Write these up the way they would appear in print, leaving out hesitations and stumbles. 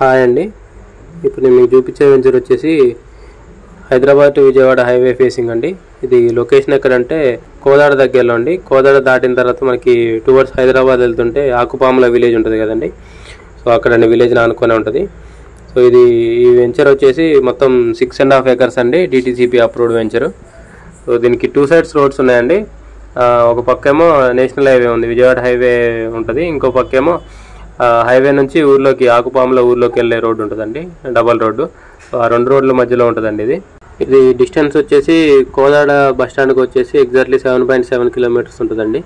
Hi అండి. ఇప్పుడు నేను మీకు చూపించే వెంచర్ వచ్చేసి Hyderabad to Vijayawada highway facing అండి. ఇది లొకేషన్ ఎక్కడంటే కోదాడ దగ్గరలో అండి. కోదాడ దాటిన తర్వాత మనకి టువర్డ్స్ హైదరాబాద్ వెళ్తుంటే ఆకుపాముల విలేజ్ ఉంటుంది కదండి. సో అక్కడ విలేజ్ ఆనుకొని ఉంటుంది. సో ఈ వెంచర్ వచ్చేసి మొత్తం 6.5 acres అండి. DTCP approved venture. సో దీనికి 2 sides రోడ్స్ ఉన్నాయండి. ఒక పక్కేమో నేషనల్ హైవే ఉంది, విజయవాడ హైవే ఉంటుంది. ఇంకో పక్కేమో హైవే నుంచి ఊర్లోకి ఆకుపాముల ఊర్లోకి వెళ్ళే రోడ్డు ఉంటుందండి, డబల్ రోడ్డు. సో ఆ 2 రోడ్ల మధ్యలో ఉంటుందండి. ఇది డిస్టెన్స్ వచ్చేసి కోదాడ బస్ స్టాండ్కి వచ్చేసి ఎగ్జాక్ట్లీ 7.7 kilometers ఉంటుందండి.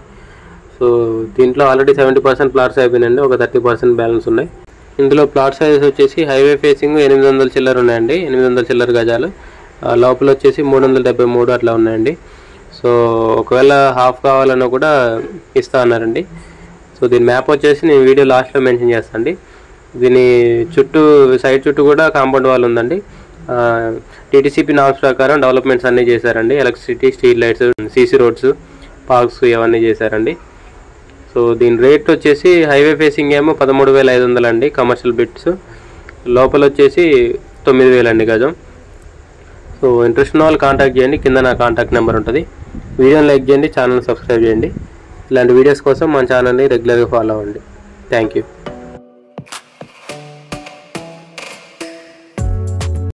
సో దీంట్లో ఆల్రెడీ 70% ప్లాట్స్ అయిపోయినాయండి, ఒక 30% బ్యాలెన్స్ ఉన్నాయి. ఇందులో ప్లాట్ సైజెస్ వచ్చేసి హైవే ఫేసింగ్ 800 చిల్లర ఉన్నాయండి, 800 చిల్లర గజాలు. లోపల వచ్చేసి 373 అట్లా ఉన్నాయండి. సో ఒకవేళ హాఫ్ కావాలన్నా కూడా ఇస్తా అన్నారండి. సో దీని మ్యాప్ వచ్చేసి నేను వీడియో లాస్ట్లో మెన్షన్ చేస్తాను అండి. దీని సైడ్ చుట్టూ కూడా కాంపౌండ్ వాల్ ఉందండి. TTCP నామ్స్ ప్రకారం డెవలప్మెంట్స్ అన్నీ చేశారండి. Electricity, street lights, CC roads, parks ఇవన్నీ చేశారండి. సో దీని రేట్ వచ్చేసి హైవే ఫేసింగ్ ఏమో 13,500 అండి, కమర్షియల్ బిట్స్. లోపల వచ్చేసి 9,000 అండి గజం. సో ఇంట్రెస్ట్ ఉన్న వాళ్ళు కాంటాక్ట్ చేయండి, కింద నా కాంటాక్ట్ నెంబర్ ఉంటుంది. వీడియోని లైక్ చేయండి, ఛానల్ సబ్స్క్రైబ్ చేయండి. ఇలాంటి వీడియోస్ కోసం మన ఛానల్ని రెగ్యులర్గా ఫాలో అవ్వండి. Thank you.